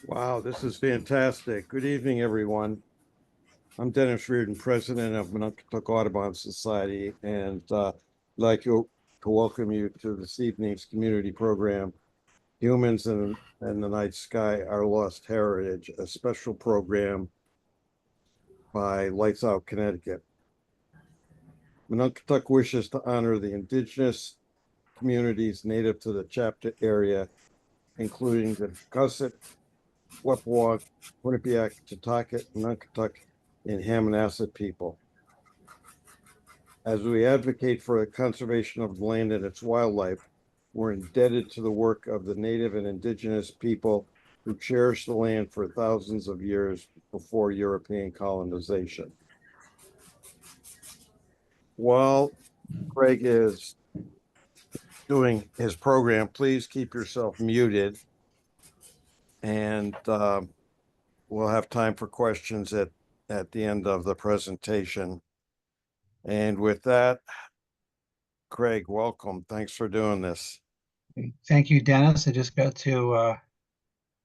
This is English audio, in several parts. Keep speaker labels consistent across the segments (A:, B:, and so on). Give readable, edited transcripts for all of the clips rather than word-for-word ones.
A: Wow, this is fantastic. Good evening, everyone. I'm Dennis Reardon, president of Menunkatuck Audubon Society, and I'd like to welcome you to this evening's community program, Humans and the Night Sky, Our Lost Heritage, a special program by Lights Out Connecticut. Menunkatuck wishes to honor the indigenous communities native to the chapter area, including the Cusset, Wepwalk, Quinnipiac, Chatucket, Menunkatuck, and Hammonasset people. As we advocate for the conservation of the land and its wildlife, we're indebted to the work of the native and indigenous people who cherished the land for thousands of years before European colonization. While Craig is doing his program, please keep yourself muted, and we'll have time for questions at the end of the presentation. And with that, Craig, welcome. Thanks for doing this.
B: Thank you, Dennis. I just got to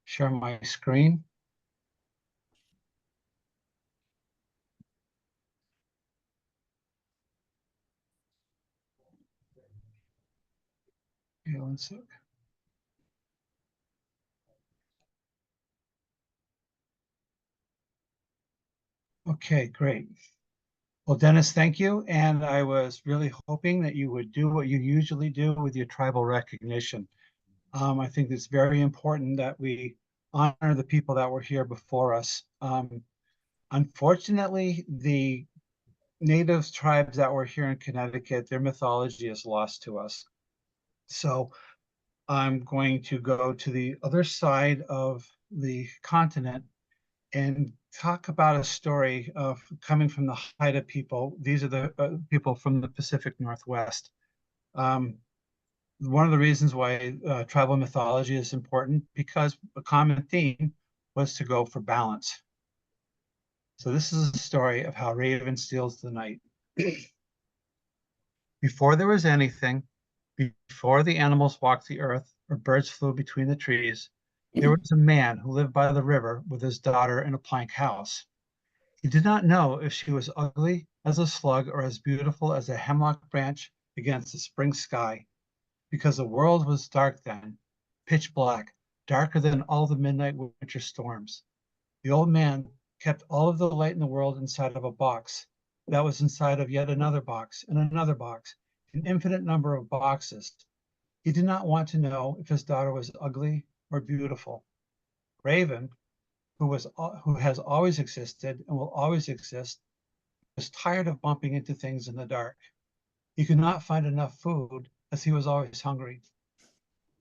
B: share my screen. Okay, 1 sec. Okay, great. Well, Dennis, thank you. And I was really hoping that you would do what you usually do with your tribal recognition. I think it's very important that we honor the people that were here before us. Unfortunately, the native tribes that were here in Connecticut, their mythology is lost to us. So I'm going to go to the other side of the continent and talk about a story of coming from the Haida people. These are the people from the Pacific Northwest. One of the reasons why tribal mythology is important, because a common theme was to go for balance. So this is a story of how Raven steals the night. Before there was anything, before the animals walked the earth or birds flew between the trees, there was a man who lived by the river with his daughter in a plank house. He did not know if she was ugly as a slug or as beautiful as a hemlock branch against the spring sky, because the world was dark then, pitch black, darker than all the midnight winter storms. The old man kept all of the light in the world inside of a box that was inside of yet another box and another box, an infinite number of boxes. He did not want to know if his daughter was ugly or beautiful. Raven, who has always existed and will always exist, was tired of bumping into things in the dark. He could not find enough food, as he was always hungry.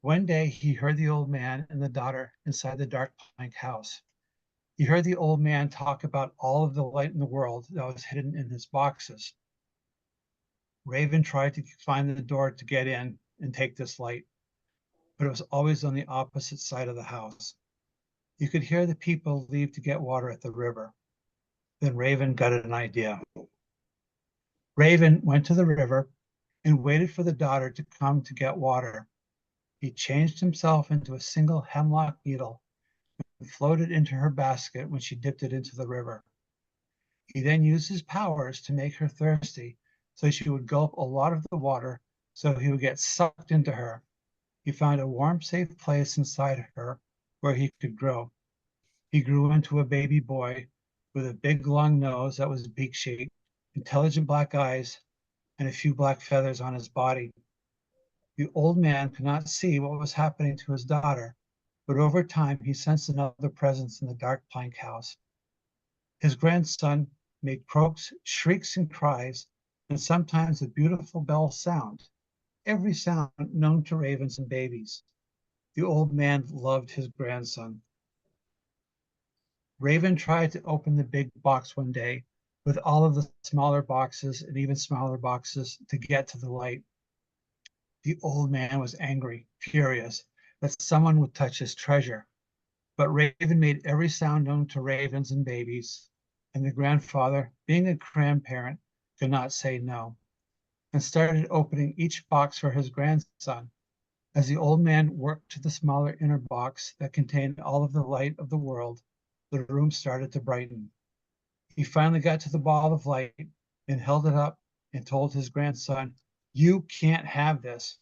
B: One day he heard the old man and the daughter inside the dark plank house. He heard the old man talk about all of the light in the world that was hidden in his boxes. Raven tried to find the door to get in and take this light, but it was always on the opposite side of the house. You could hear the people leave to get water at the river. Then Raven got an idea. Raven went to the river and waited for the daughter to come to get water. He changed himself into a single hemlock beetle and floated into her basket when she dipped it into the river. He then used his powers to make her thirsty, so she would gulp a lot of the water, so he would get sucked into her. He found a warm, safe place inside her where he could grow. He grew into a baby boy with a big, long nose that was beak-shaped, intelligent black eyes, and a few black feathers on his body. The old man could not see what was happening to his daughter, but over time he sensed another presence in the dark plank house. His grandson made croaks, shrieks, and cries, and sometimes a beautiful bell sound, every sound known to ravens and babies. The old man loved his grandson. Raven tried to open the big box one day with all of the smaller boxes and even smaller boxes to get to the light. The old man was angry, furious that someone would touch his treasure. But Raven made every sound known to ravens and babies, and the grandfather, being a grandparent, could not say no, and started opening each box for his grandson. As the old man worked to the smaller inner box that contained all of the light of the world, the room started to brighten. He finally got to the ball of light and held it up and told his grandson, "You can't have this,"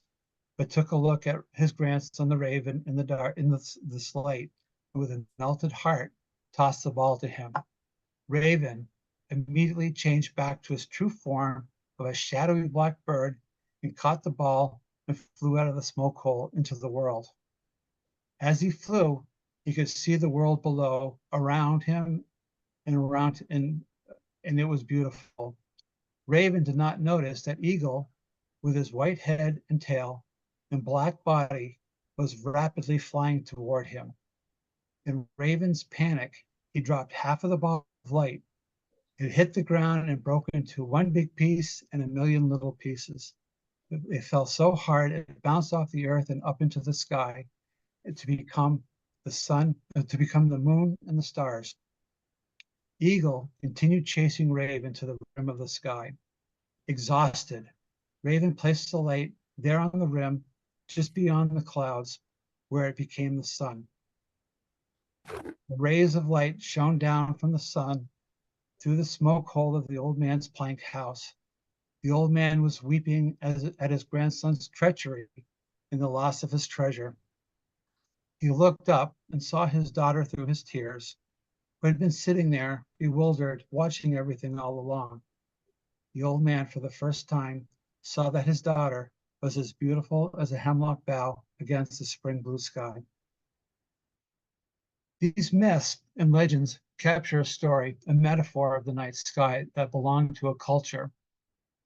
B: but took a look at his grandson, the raven, in the dark, in this light, and with a melted heart, tossed the ball to him. Raven immediately changed back to his true form of a shadowy black bird and caught the ball and flew out of the smoke hole into the world. As he flew, he could see the world below, around him, and it was beautiful. Raven did not notice that Eagle, with his white head and tail and black body, was rapidly flying toward him. In Raven's panic, he dropped half of the ball of light. It hit the ground and broke into one big piece and a million little pieces. It fell so hard it bounced off the earth and up into the sky to become the sun, to become the moon and the stars. Eagle continued chasing Raven to the rim of the sky. Exhausted, Raven placed the light there on the rim, just beyond the clouds, where it became the sun. The rays of light shone down from the sun through the smoke hole of the old man's plank house. The old man was weeping at his grandson's treachery in the loss of his treasure. He looked up and saw his daughter through his tears, who had been sitting there, bewildered, watching everything all along. The old man, for the first time, saw that his daughter was as beautiful as a hemlock bough against the spring blue sky. These myths and legends capture a story, a metaphor of the night sky that belonged to a culture.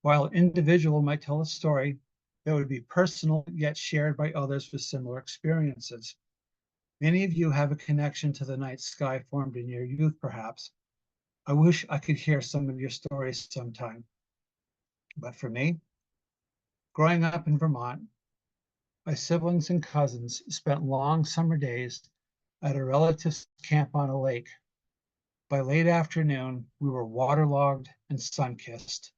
B: While an individual might tell a story that would be personal yet shared by others with similar experiences. Many of you have a connection to the night sky formed in your youth, perhaps. I wish I could hear some of your stories sometime. But for me, growing up in Vermont, my siblings and cousins spent long summer days at a relative's camp on a lake. By late afternoon, we were waterlogged and sun-kissed.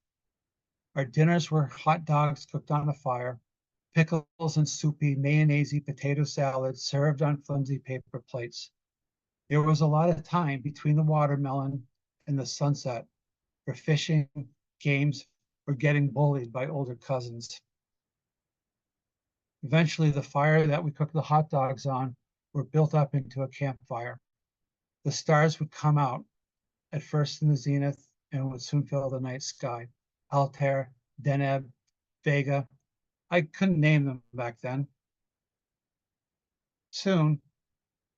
B: Our dinners were hot dogs cooked on a fire, pickles and soupy, mayonnaise-y potato salad served on flimsy paper plates. There was a lot of time between the watermelon and the sunset for fishing, games, or getting bullied by older cousins. Eventually, the fire that we cooked the hot dogs on were built up into a campfire. The stars would come out, at first in the zenith, and would soon fill the night sky. Altair, Deneb, Vega. I couldn't name them back then. Soon,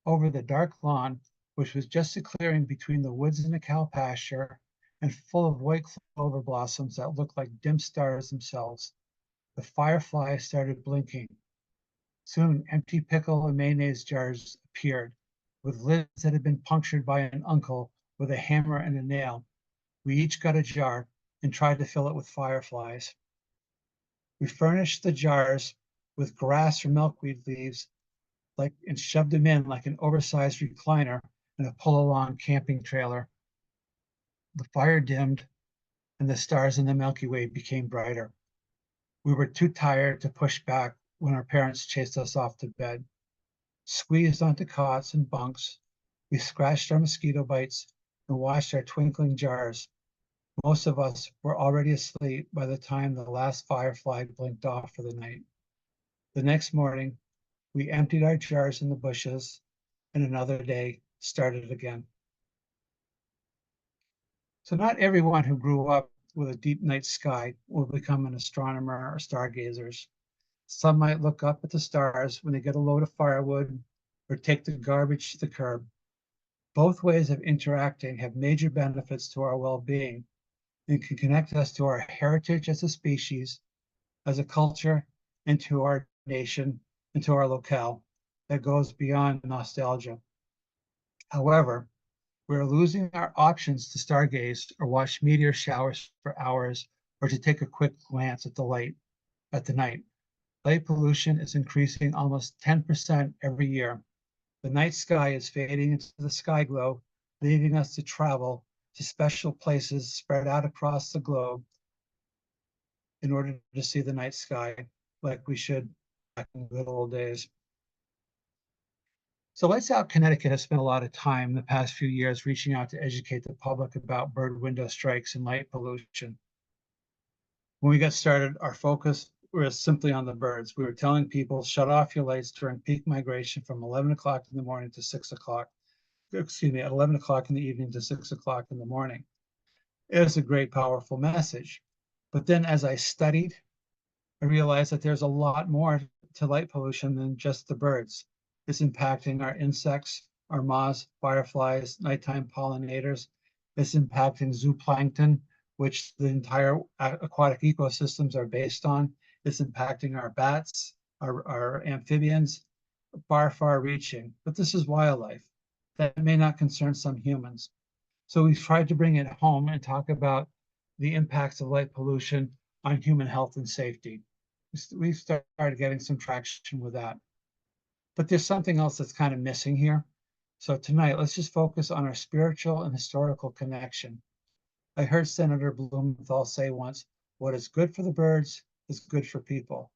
B: over the dark lawn, which was just a clearing between the woods and the cow pasture, and full of white clover blossoms that looked like dim stars themselves, the fireflies started blinking. Soon, empty pickle and mayonnaise jars appeared, with lids that had been punctured by an uncle with a hammer and a nail. We each got a jar and tried to fill it with fireflies. We furnished the jars with grass or milkweed leaves, and shoved them in like an oversized recliner in a pull-along camping trailer. The fire dimmed, and the stars in the Milky Way became brighter. We were too tired to push back when our parents chased us off to bed. Squeezed onto cots and bunks, we scratched our mosquito bites and watched our twinkling jars. Most of us were already asleep by the time the last firefly blinked off for the night. The next morning, we emptied our jars in the bushes, and another day started again. So not everyone who grew up with a deep night sky will become an astronomer or stargazers. Some might look up at the stars when they get a load of firewood or take the garbage to the curb. Both ways of interacting have major benefits to our well-being and can connect us to our heritage as a species, as a culture, and to our nation and to our locale that goes beyond nostalgia. However, we're losing our options to stargaze or watch meteor showers for hours or to take a quick glance at the night. Light pollution is increasing almost 10% every year. The night sky is fading into the sky glow, leaving us to travel to special places spread out across the globe in order to see the night sky like we should in the good old days. So Lights Out Connecticut has spent a lot of time in the past few years reaching out to educate the public about bird window strikes and light pollution. When we got started, our focus was simply on the birds. We were telling people, shut off your lights during peak migration from 11 o'clock in the morning to 6 o'clock. Excuse me, at 11 o'clock in the evening to 6 o'clock in the morning. It was a great, powerful message. But then as I studied, I realized that there's a lot more to light pollution than just the birds. It's impacting our insects, our moths, fireflies, nighttime pollinators. It's impacting zooplankton, which the entire aquatic ecosystems are based on. It's impacting our bats, our amphibians, far, far reaching. But this is wildlife that may not concern some humans. So we've tried to bring it home and talk about the impacts of light pollution on human health and safety. We've started getting some traction with that. But there's something else that's kind of missing here. So tonight, let's just focus on our spiritual and historical connection. I heard Senator Blumenthal say once, what is good for the birds is good for people.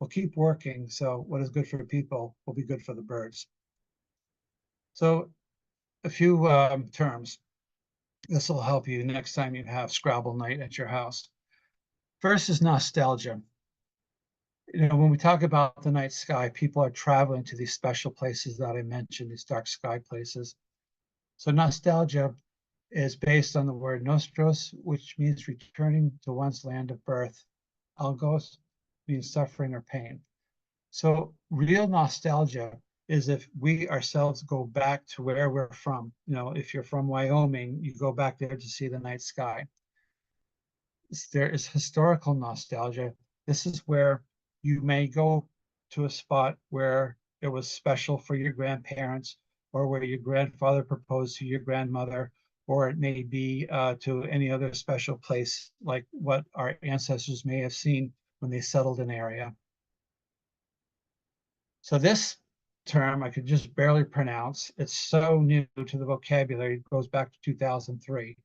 B: We'll keep working, so what is good for people will be good for the birds. So a few terms. This will help you next time you have Scrabble night at your house. First is nostalgia. You know, when we talk about the night sky, people are traveling to these special places that I mentioned, these dark sky places. So nostalgia is based on the word nostros, which means returning to one's land of birth. Algos means suffering or pain. So real nostalgia is if we ourselves go back to where we're from. You know, if you're from Wyoming, you go back there to see the night sky. There is historical nostalgia. This is where you may go to a spot where it was special for your grandparents, or where your grandfather proposed to your grandmother, or it may be to any other special place like what our ancestors may have seen when they settled an area. So this term I could just barely pronounce. It's so new to the vocabulary, it goes back to 2003.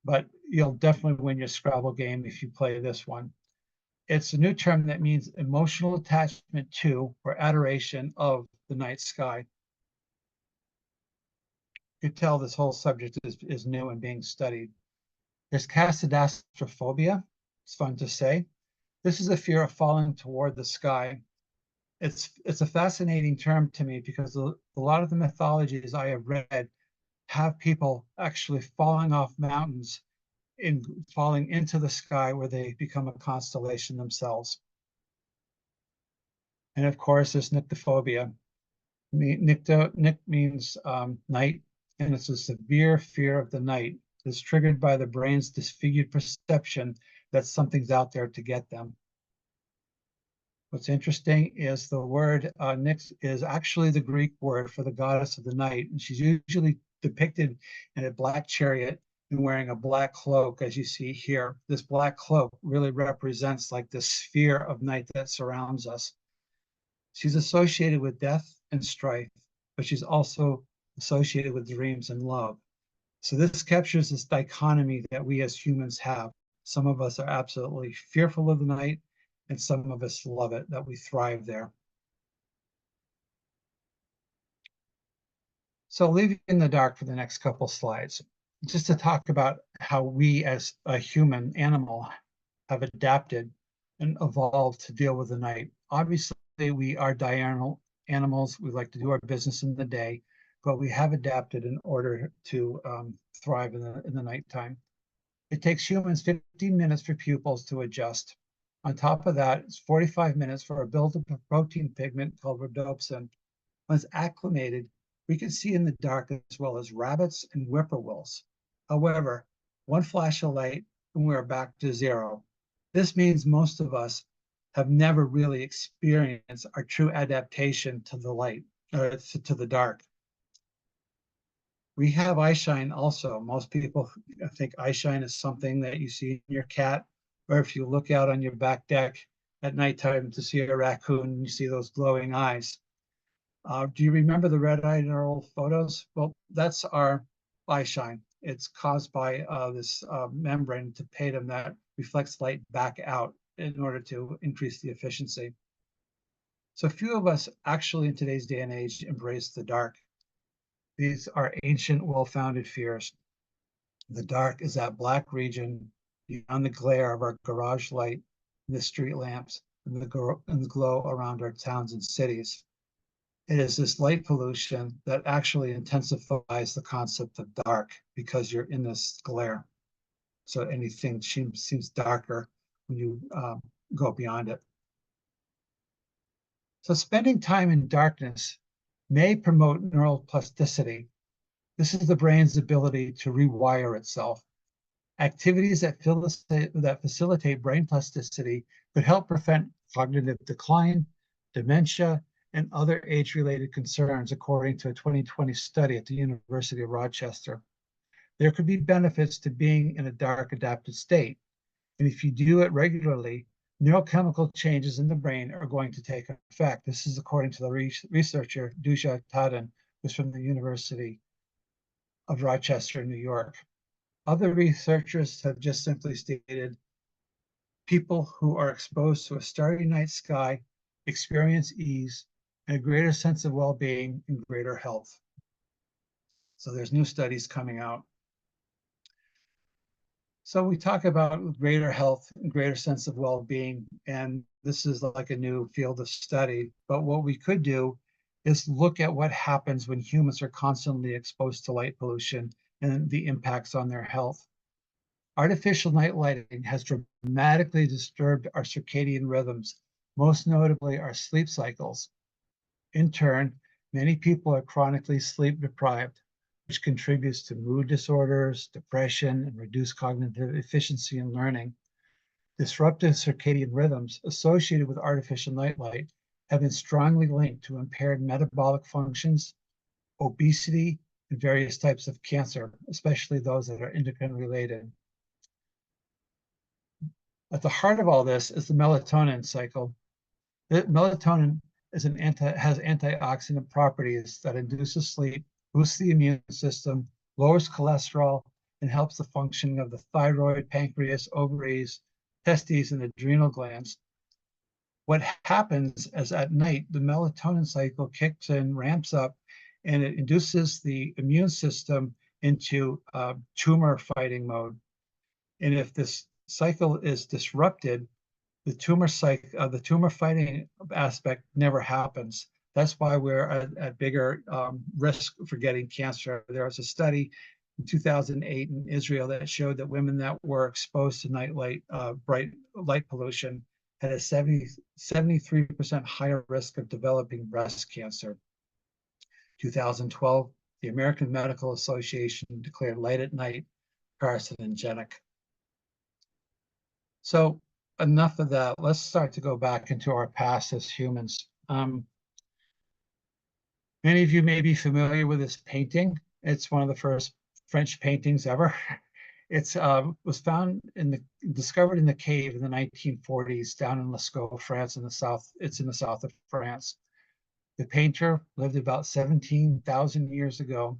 B: But you'll definitely win your Scrabble game if you play this one. It's a new term that means emotional attachment to or adoration of the night sky. You can tell this whole subject is new and being studied. There's casadastrophobia. It's fun to say. This is a fear of falling toward the sky. It's a fascinating term to me because a lot of the mythologies I have read have people actually falling off mountains in falling into the sky where they become a constellation themselves. And of course, there's nyctophobia. Nyc means night, and it's a severe fear of the night. It's triggered by the brain's disfigured perception that something's out there to get them. What's interesting is the word Nyx is actually the Greek word for the goddess of the night, and she's usually depicted in a black chariot and wearing a black cloak, as you see here. This black cloak really represents like the sphere of night that surrounds us. She's associated with death and strife, but she's also associated with dreams and love. So this captures this dichotomy that we as humans have. Some of us are absolutely fearful of the night, and some of us love it, that we thrive there. So leaving in the dark for the next couple slides, just to talk about how we as a human animal have adapted and evolved to deal with the night. Obviously, we are diurnal animals. We like to do our business in the day, but we have adapted in order to thrive in the nighttime. It takes humans 15 minutes for pupils to adjust. On top of that, it's 45 minutes for a buildup of protein pigment called rhodopsin. Once acclimated, we can see in the dark as well as rabbits and whippoorwills. However, one flash of light and we're back to zero. This means most of us have never really experienced our true adaptation to the light, to the dark. We have eyeshine also. Most people think eyeshine is something that you see in your cat, or if you look out on your back deck at nighttime to see a raccoon, you see those glowing eyes. Do you remember the red-eye in our old photos? Well, that's our eyeshine. It's caused by this membrane tapetum that reflects light back out in order to increase the efficiency. So few of us actually in today's day and age embrace the dark. These are ancient, well-founded fears. The dark is that black region beyond the glare of our garage light, the street lamps, and the glow around our towns and cities. It is this light pollution that actually intensifies the concept of dark because you're in this glare. So anything seems darker when you go beyond it. So spending time in darkness may promote neural plasticity. This is the brain's ability to rewire itself. Activities that facilitate brain plasticity could help prevent cognitive decline, dementia, and other age-related concerns, according to a 2020 study at the University of Rochester. There could be benefits to being in a dark adapted state. And if you do it regularly, neurochemical changes in the brain are going to take effect. This is according to the researcher Duja Tadin, who's from the University of Rochester, New York. Other researchers have just simply stated people who are exposed to a starry night sky experience ease and a greater sense of well-being and greater health. So there's new studies coming out. So we talk about greater health and greater sense of well-being, and this is like a new field of study. But what we could do is look at what happens when humans are constantly exposed to light pollution and the impacts on their health. Artificial night lighting has dramatically disturbed our circadian rhythms, most notably our sleep cycles. In turn, many people are chronically sleep deprived, which contributes to mood disorders, depression, and reduced cognitive efficiency in learning. Disruptive circadian rhythms associated with artificial nightlight have been strongly linked to impaired metabolic functions, obesity, and various types of cancer, especially those that are endocrine related. At the heart of all this is the melatonin cycle. Melatonin has antioxidant properties that induces sleep, boosts the immune system, lowers cholesterol, and helps the functioning of the thyroid, pancreas, ovaries, testes, and adrenal glands. What happens is at night, the melatonin cycle kicks in, ramps up, and it induces the immune system into tumor fighting mode. And if this cycle is disrupted, the tumor fighting aspect never happens. That's why we're at bigger risk for getting cancer. There was a study in 2008 in Israel that showed that women that were exposed to bright light pollution had a 73% higher risk of developing breast cancer. 2012, the American Medical Association declared light at night carcinogenic. So enough of that. Let's start to go back into our past as humans. Many of you may be familiar with this painting. It's one of the first French paintings ever. It was discovered in the cave in the 1940s down in Lascaux, France, in the south. It's in the south of France. The painter lived about 17,000 years ago,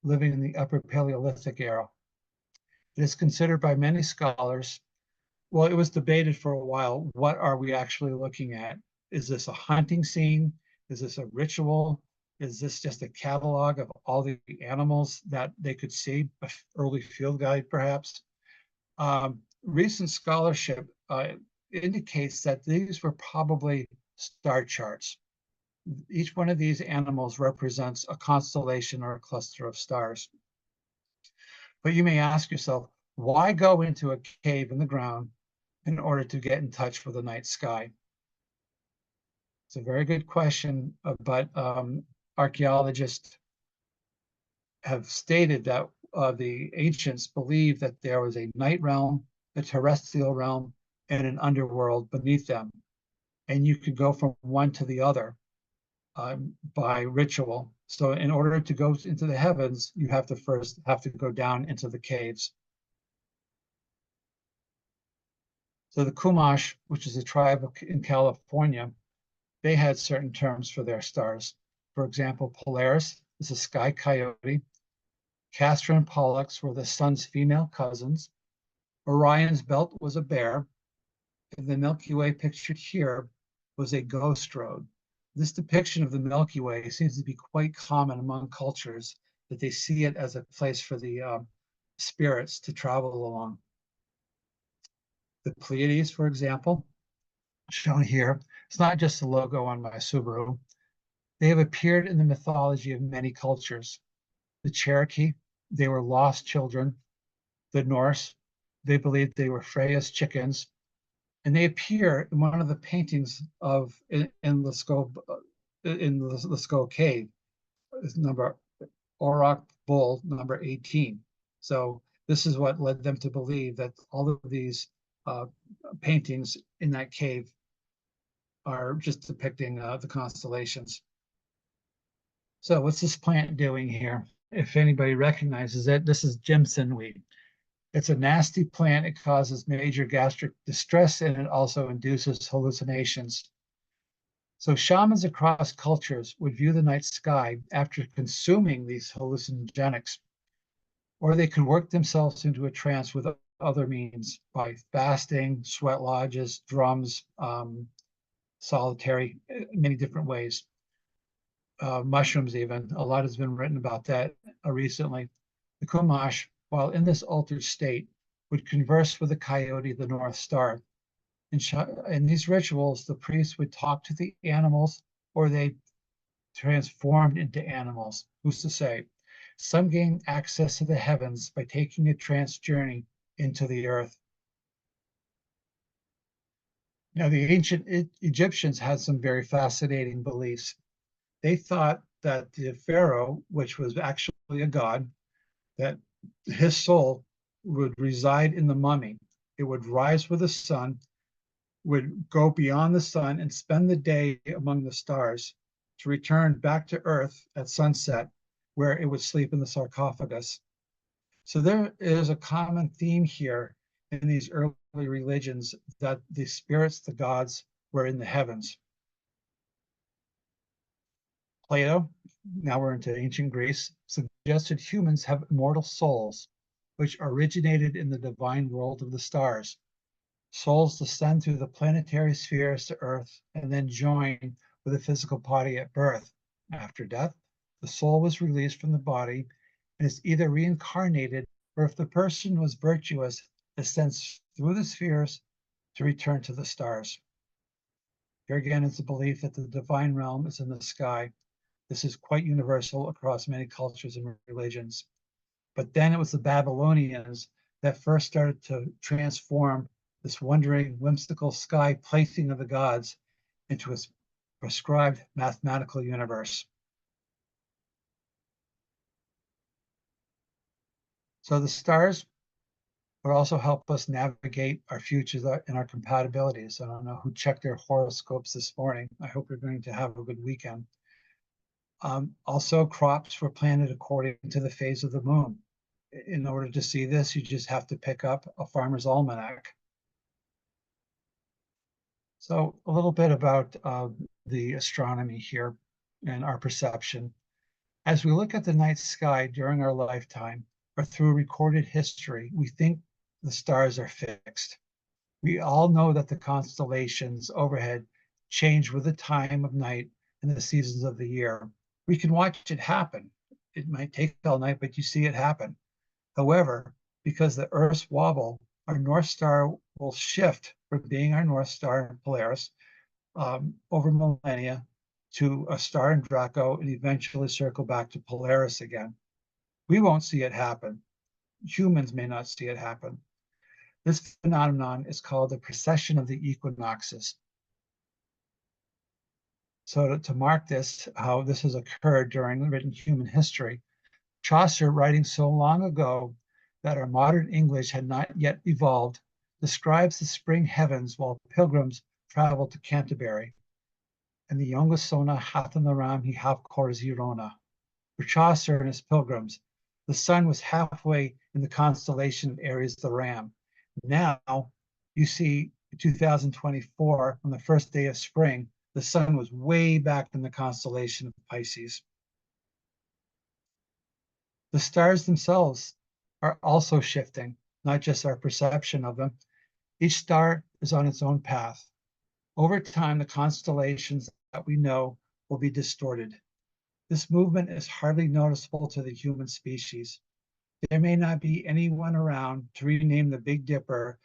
B: living in the Upper Paleolithic era. It is considered by many scholars. Well, it was debated for a while. What are we actually looking at? Is this a hunting scene? Is this a ritual? Is this just a catalog of all the animals that they could see? An early field guide, perhaps? Recent scholarship indicates that these were probably star charts. Each one of these animals represents a constellation or a cluster of stars. But you may ask yourself, why go into a cave in the ground in order to get in touch with the night sky? It's a very good question, but archaeologists have stated that the ancients believed that there was a night realm, a terrestrial realm, and an underworld beneath them. And you could go from one to the other by ritual. So in order to go into the heavens, you have to go down into the caves. So the Chumash, which is a tribe in California, they had certain terms for their stars. For example, Polaris is a sky coyote. Castor and Pollux were the sun's female cousins. Orion's belt was a bear. And the Milky Way pictured here was a ghost road. This depiction of the Milky Way seems to be quite common among cultures, that they see it as a place for the spirits to travel along. The Pleiades, for example, shown here, it's not just the logo on my Subaru. They have appeared in the mythology of many cultures. The Cherokee, they were lost children. The Norse, they believed they were Freya's chickens. And they appear in one of the paintings of in Lascaux Cave, number Auroch Bull number 18. So this is what led them to believe that all of these paintings in that cave are just depicting the constellations. So what's this plant doing here? If anybody recognizes it, this is Jimson weed. It's a nasty plant. It causes major gastric distress, and it also induces hallucinations. So shamans across cultures would view the night sky after consuming these hallucinogenics, or they could work themselves into a trance with other means by fasting, sweat lodges, drums, solitary, many different ways. Mushrooms even, a lot has been written about that recently. The Chumash, while in this altered state, would converse with the coyote, the North Star. In these rituals, the priests would talk to the animals, or they transformed into animals. Who's to say? Some gain access to the heavens by taking a trance journey into the earth. Now, the ancient Egyptians had some very fascinating beliefs. They thought that the pharaoh, which was actually a god, that his soul would reside in the mummy. It would rise with the sun, would go beyond the sun and spend the day among the stars, to return back to earth at sunset, where it would sleep in the sarcophagus. So there is a common theme here in these early religions, that the spirits, the gods, were in the heavens. Plato, now we're into ancient Greece, suggested humans have immortal souls, which originated in the divine world of the stars. Souls descend through the planetary spheres to Earth and then join with a physical body at birth. After death, the soul was released from the body and is either reincarnated, or if the person was virtuous, ascends through the spheres to return to the stars. Here again is the belief that the divine realm is in the sky. This is quite universal across many cultures and religions. But then it was the Babylonians that first started to transform this wondering, whimsical sky placing of the gods into a prescribed mathematical universe. So the stars would also help us navigate our futures and our compatibilities. I don't know who checked their horoscopes this morning. I hope you're going to have a good weekend. Also, crops were planted according to the phase of the moon. In order to see this, you just have to pick up a farmer's almanac. So a little bit about the astronomy here and our perception. As we look at the night sky during our lifetime or through recorded history, we think the stars are fixed. We all know that the constellations overhead change with the time of night and the seasons of the year. We can watch it happen. It might take all night, but you see it happen. However, because the Earth's wobble, our North Star will shift from being our North Star in Polaris over millennia to a star in Draco and eventually circle back to Polaris again. We won't see it happen. Humans may not see it happen. This phenomenon is called the precession of the equinoxes. So to mark this, how this has occurred during written human history, Chaucer, writing so long ago that our modern English had not yet evolved, describes the spring heavens while pilgrims travel to Canterbury. And the youngest sona hath in the ram he have Corzirona. For Chaucer and his pilgrims, the sun was halfway in the constellation of Aries the Ram. Now you see 2024, on the first day of spring, the sun was way back in the constellation of Pisces. The stars themselves are also shifting, not just our perception of them. Each star is on its own path. Over time, the constellations that we know will be distorted. This movement is hardly noticeable to the human species. There may not be anyone around to rename the Big Dipper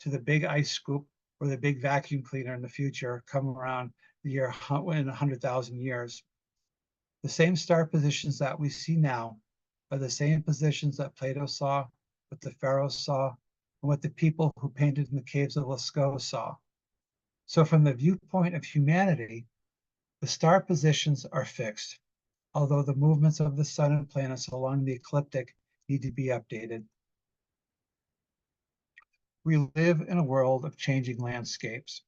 B: to the Big Ice Scoop or the Big Vacuum Cleaner in the future, come around the year in 100,000 years. The same star positions that we see now are the same positions that Plato saw, what the pharaohs saw, and what the people who painted in the caves of Lascaux saw. So from the viewpoint of humanity, the star positions are fixed, although the movements of the sun and planets along the ecliptic need to be updated. We live in a world of changing landscapes.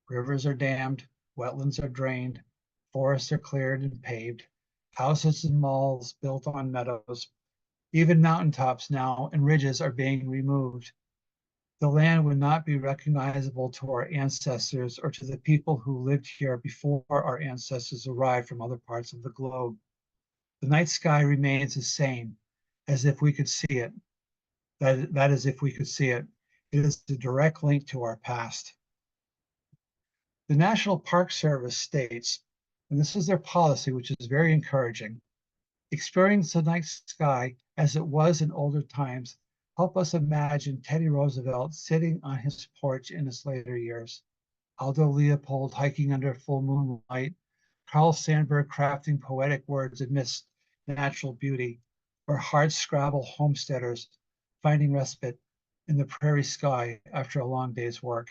B: Rivers are dammed, wetlands are drained, forests are cleared and paved, houses and malls built on meadows. Even mountaintops now and ridges are being removed. The land would not be recognizable to our ancestors or to the people who lived here before our ancestors arrived from other parts of the globe. The night sky remains the same, as if we could see it. That is, if we could see it. It is the direct link to our past. The National Park Service states, and this is their policy, which is very encouraging, experience the night sky as it was in older times. Help us imagine Teddy Roosevelt sitting on his porch in his later years, Aldo Leopold hiking under full moonlight, Carl Sandburg crafting poetic words amidst natural beauty, or hardscrabble homesteaders finding respite in the prairie sky after a long day's work.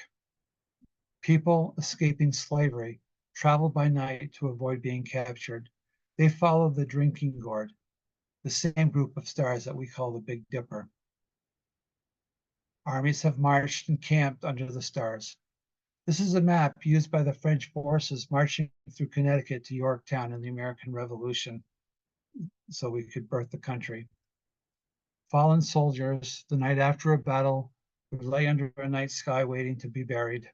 B: People escaping slavery traveled by night to avoid being captured. They followed the drinking gourd, the same group of stars that we call the Big Dipper. Armies have marched and camped under the stars. This is a map used by the French forces marching through Connecticut to Yorktown in the American Revolution, so we could birth the country. Fallen soldiers, the night after a battle, would lay under a night sky waiting to be buried,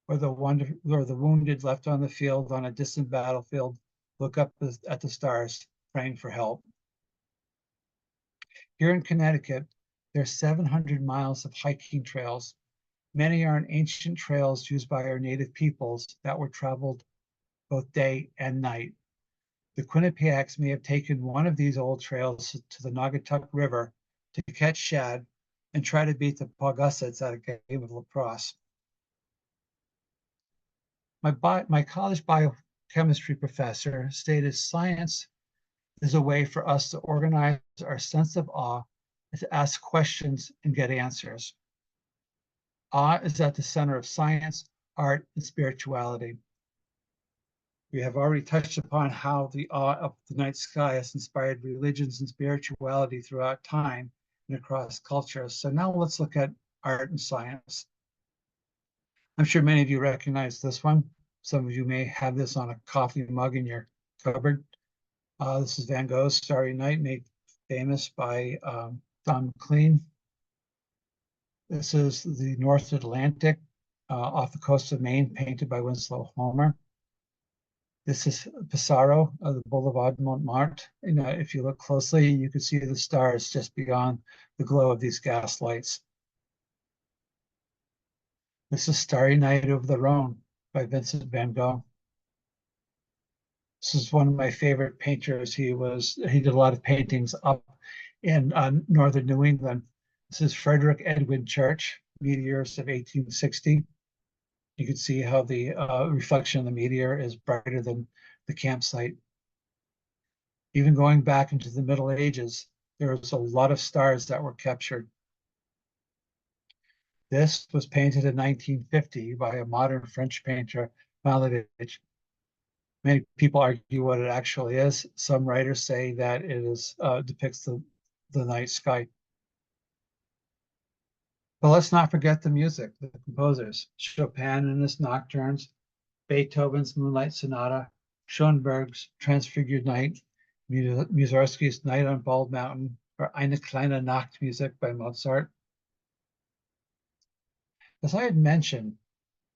B: or the wounded left on the field on a distant battlefield look up at the stars, praying for help. Here in Connecticut, there are 700 miles of hiking trails. Many are ancient trails used by our native peoples that were traveled both day and night. The Quinnipiacs may have taken one of these old trails to the Naugatuck River to catch shad and try to beat the Paugussets at a game of lacrosse. My college biochemistry professor stated science is a way for us to organize our sense of awe and to ask questions and get answers. Awe is at the center of science, art, and spirituality. We have already touched upon how the awe of the night sky has inspired religions and spirituality throughout time and across cultures. So now let's look at art and science. I'm sure many of you recognize this one. Some of you may have this on a coffee mug in your cupboard. This is Van Gogh's Starry Night, made famous by Don McLean. This is the North Atlantic off the coast of Maine, painted by Winslow Homer. This is Pissarro of the Boulevard Montmartre. If you look closely, you can see the stars just beyond the glow of these gas lights. This is Starry Night over the Rhone by Vincent van Gogh. This is one of my favorite painters. He did a lot of paintings up in northern New England. This is Frederick Edwin Church, meteors of 1860. You can see how the reflection of the meteor is brighter than the campsite. Even going back into the Middle Ages, there was a lot of stars that were captured. This was painted in 1950 by a modern French painter, Malevich. Many people argue what it actually is. Some writers say that it depicts the night sky. But let's not forget the music, the composers. Chopin and his Nocturnes, Beethoven's Moonlight Sonata, Schoenberg's Transfigured Night, Mussorgsky's Night on Bald Mountain, or Eine kleine Nacht music by Mozart. As I had mentioned,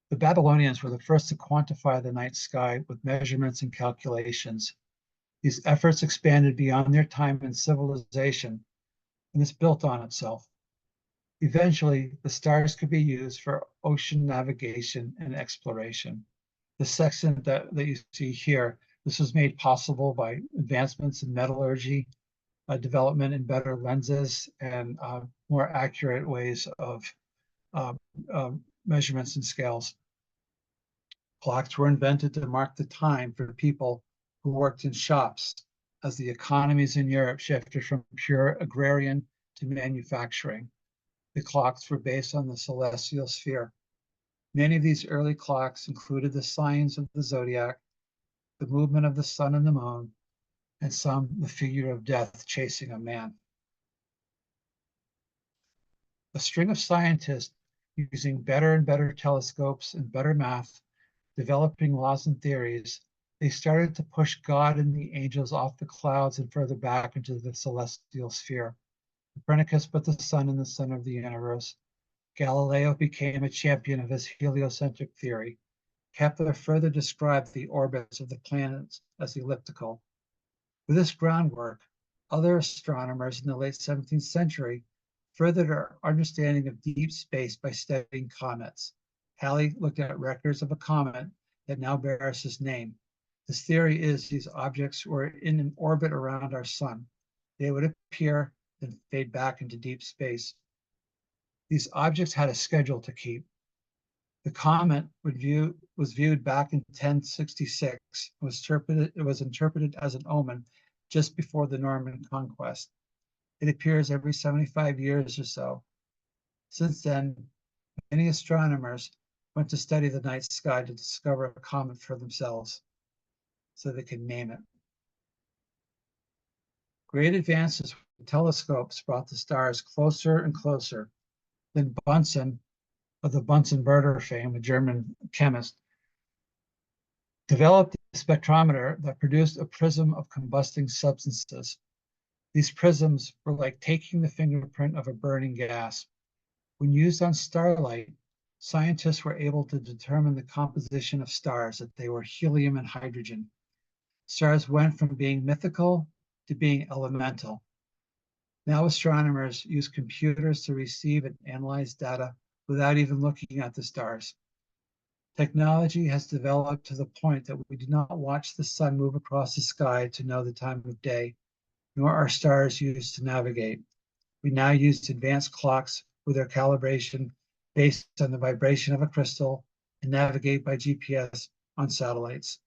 B: the Babylonians were the first to quantify the night sky with measurements and calculations. These efforts expanded beyond their time and civilization, and it's built on itself. Eventually, the stars could be used for ocean navigation and exploration. The section that you see here, this was made possible by advancements in metallurgy, development in better lenses, and more accurate ways of uh, measurements and scales. Clocks were invented to mark the time for people who worked in shops as the economies in Europe shifted from pure agrarian to manufacturing. The clocks were based on the celestial sphere. Many of these early clocks included the signs of the zodiac, the movement of the sun and the moon, and some the figure of death chasing a man. A string of scientists using better and better telescopes and better math, developing laws and theories, they started to push God and the angels off the clouds and further back into the celestial sphere. Copernicus put the sun in the center of the universe. Galileo became a champion of his heliocentric theory. Kepler further described the orbits of the planets as elliptical. With this groundwork, other astronomers in the late 17th century furthered our understanding of deep space by studying comets. Halley looked at records of a comet that now bears his name. His theory is these objects were in an orbit around our sun. They would appear, then fade back into deep space. These objects had a schedule to keep. The comet was viewed back in 1066. It was interpreted as an omen just before the Norman conquest. It appears every 75 years or so. Since then, many astronomers went to study the night sky to discover a comet for themselves so they could name it. Great advances with telescopes brought the stars closer and closer. Then Bunsen, of the Bunsen burner fame, a German chemist, developed a spectrometer that produced a prism of combusting substances. These prisms were like taking the fingerprint of a burning gas. When used on starlight, scientists were able to determine the composition of stars, that they were helium and hydrogen. Stars went from being mythical to being elemental. Now astronomers use computers to receive and analyze data without even looking at the stars. Technology has developed to the point that we do not watch the sun move across the sky to know the time of day, nor are stars used to navigate. We now use advanced clocks with their calibration based on the vibration of a crystal and navigate by GPS on satellites.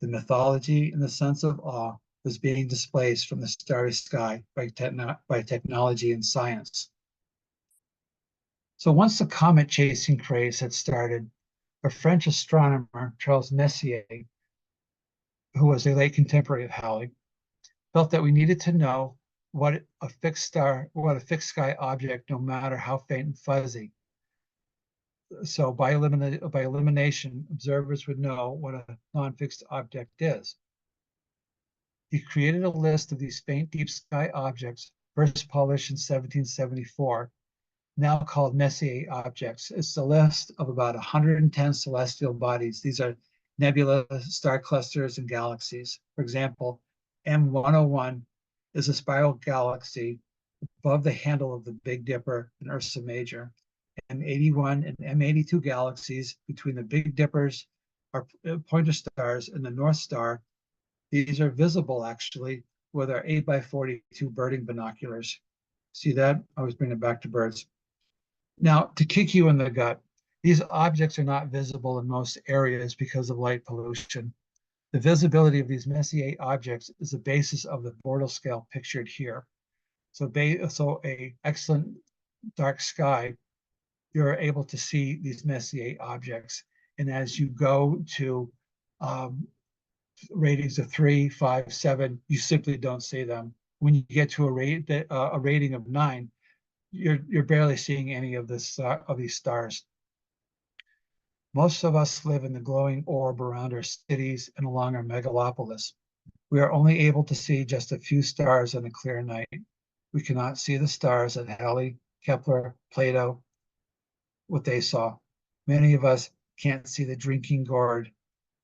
B: The mythology and the sense of awe was being displaced from the starry sky by technology and science. So once the comet chasing craze had started, a French astronomer, Charles Messier, who was a late contemporary of Halley, felt that we needed to know what a fixed sky object, no matter how faint and fuzzy. So by elimination, observers would know what a non-fixed object is. He created a list of these faint deep sky objects, first published in 1774, now called Messier objects. It's a list of about 110 celestial bodies. These are nebula, star clusters, and galaxies. For example, M101 is a spiral galaxy above the handle of the Big Dipper and Ursa Major. M81 and M82 galaxies between the Big Dippers are pointer stars and the North Star. These are visible actually with our 8x42 birding binoculars. See that? I always bring it back to birds. Now, to kick you in the gut, these objects are not visible in most areas because of light pollution. The visibility of these Messier objects is the basis of the Bortle scale pictured here. So a excellent dark sky, you're able to see these Messier objects. And as you go to ratings of 3, 5, 7, you simply don't see them. When you get to a rating of 9, you're barely seeing any of these stars. Most of us live in the glowing orb around our cities and along our megalopolis. We are only able to see just a few stars on a clear night. We cannot see the stars that Halley, Kepler, Plato, what they saw. Many of us can't see the drinking gourd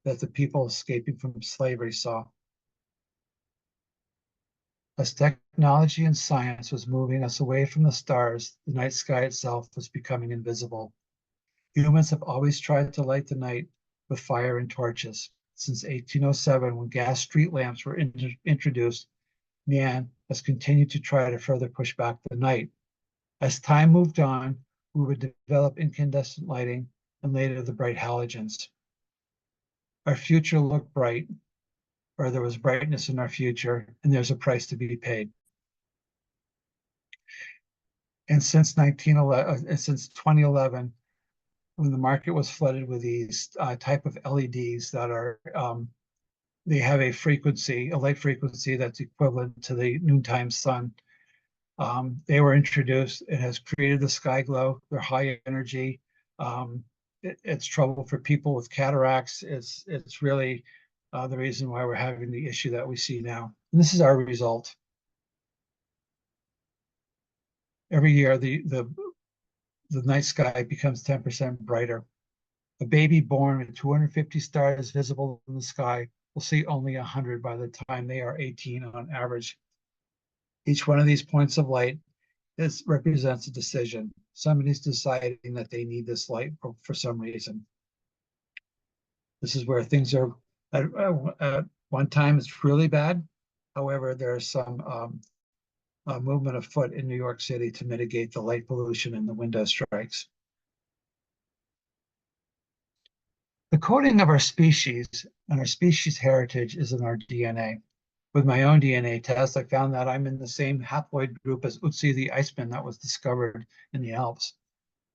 B: that the people escaping from slavery saw. As technology and science was moving us away from the stars, the night sky itself was becoming invisible. Humans have always tried to light the night with fire and torches. Since 1807, when gas street lamps were introduced, man has continued to try to further push back the night. As time moved on, we would develop incandescent lighting and later the bright halogens. Our future looked bright, or there was brightness in our future, and there's a price to be paid. And since 2011, when the market was flooded with these type of LEDs that are, they have a frequency, a light frequency that's equivalent to the noontime sun. They were introduced. It has created the sky glow. They're high energy. It's trouble for people with cataracts. It's really the reason why we're having the issue that we see now. And this is our result. Every year, the night sky becomes 10% brighter. A baby born with 250 stars visible in the sky will see only 100 by the time they are 18 on average. Each one of these points of light represents a decision. Somebody's deciding that they need this light for some reason. This is where things are, at one time it's really bad. However, there's some movement afoot in New York City to mitigate the light pollution and the window strikes. The coding of our species and our species heritage is in our DNA. With my own DNA test, I found that I'm in the same haploid group as Ötzi the Iceman that was discovered in the Alps.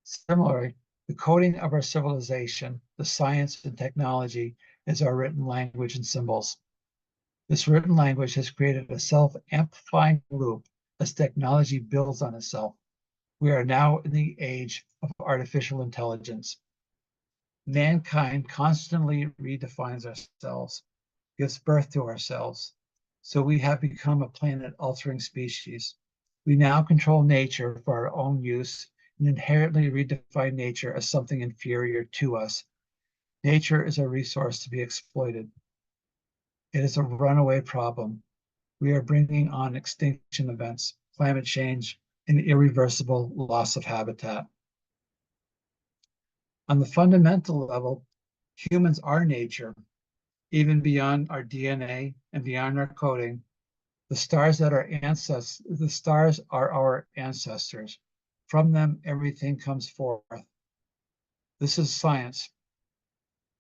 B: Similarly, the coding of our civilization, the science and technology, is our written language and symbols. This written language has created a self-amplifying loop as technology builds on itself. We are now in the age of artificial intelligence. Mankind constantly redefines ourselves, gives birth to ourselves. So we have become a planet-altering species. We now control nature for our own use and inherently redefine nature as something inferior to us. Nature is a resource to be exploited. It is a runaway problem. We are bringing on extinction events, climate change, and irreversible loss of habitat. On the fundamental level, humans are nature. Even beyond our DNA and beyond our coding, the stars are our ancestors. From them, everything comes forth. This is science.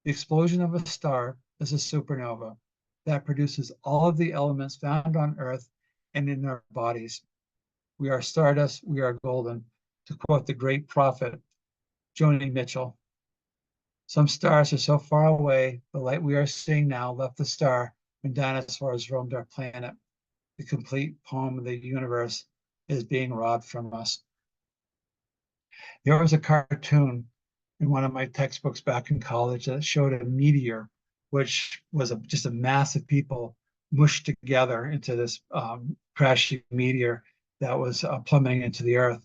B: The explosion of a star is a supernova that produces all of the elements found on Earth and in our bodies. We are stardust, we are golden, to quote the great prophet, Joni Mitchell. Some stars are so far away, the light we are seeing now left the star when dinosaurs roamed our planet. The complete poem of the universe is being robbed from us. There was a cartoon in one of my textbooks back in college that showed a meteor, which was just a mass of people mushed together into this crashing meteor that was plummeting into the earth.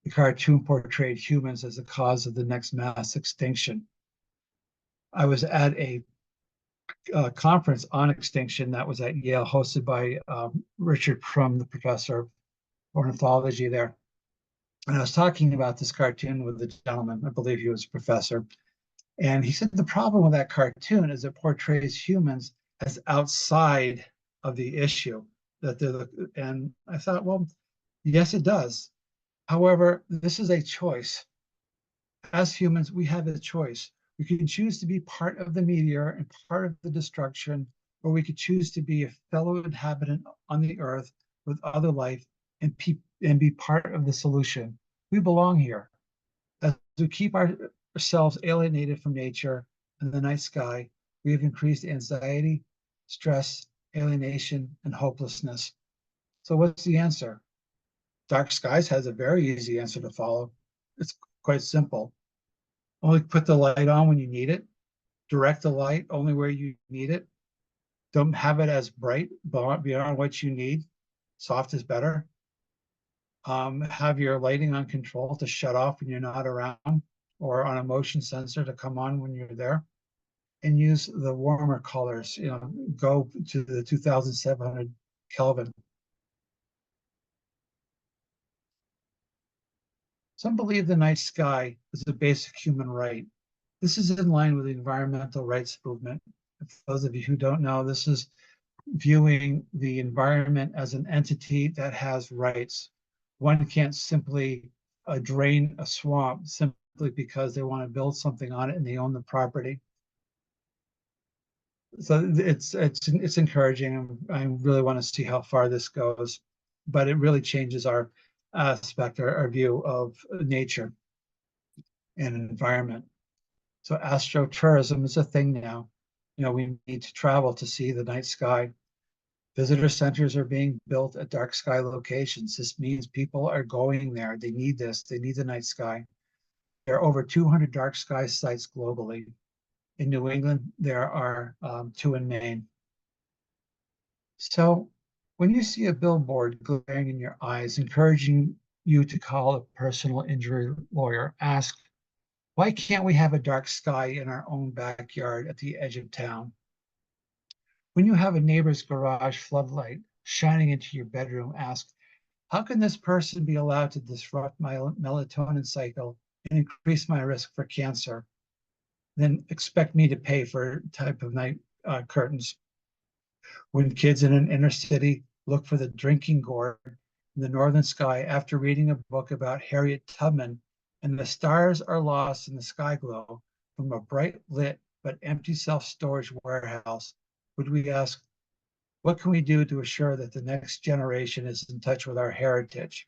B: The cartoon portrayed humans as the cause of the next mass extinction. I was at a conference on extinction that was at Yale, hosted by Richard Prum, the professor of ornithology there. And I was talking about this cartoon with the gentleman, I believe he was a professor. And he said the problem with that cartoon is it portrays humans as outside of the issue. And I thought, well, yes, it does. However, this is a choice. As humans, we have a choice. We can choose to be part of the meteor and part of the destruction, or we could choose to be a fellow inhabitant on the earth with other life and be part of the solution. We belong here. As we keep ourselves alienated from nature and the night sky, we have increased anxiety, stress, alienation, and hopelessness. So what's the answer? Dark Skies has a very easy answer to follow. It's quite simple. Only put the light on when you need it. Direct the light only where you need it. Don't have it as bright beyond what you need. Soft is better. Have your lighting on control to shut off when you're not around, or on a motion sensor to come on when you're there. And use the warmer colors. Go to the 2700 Kelvin. Some believe the night sky is a basic human right. This is in line with the environmental rights movement. For those of you who don't know, this is viewing the environment as an entity that has rights. One can't simply drain a swamp simply because they want to build something on it and they own the property. So it's encouraging. I really want to see how far this goes, but it really changes our aspect, our view of nature and environment. So astrotourism is a thing now. We need to travel to see the night sky. Visitor centers are being built at dark sky locations. This means people are going there. They need this. They need the night sky. There are over 200 dark sky sites globally. In New England, there are 2 in Maine. So when you see a billboard glaring in your eyes, encouraging you to call a personal injury lawyer, ask, why can't we have a dark sky in our own backyard at the edge of town? When you have a neighbor's garage floodlight shining into your bedroom, ask, how can this person be allowed to disrupt my melatonin cycle and increase my risk for cancer? Then expect me to pay for type of night curtains. When kids in an inner city look for the drinking gourd in the northern sky after reading a book about Harriet Tubman, and the stars are lost in the sky glow from a bright lit but empty self-storage warehouse, would we ask, what can we do to assure that the next generation is in touch with our heritage?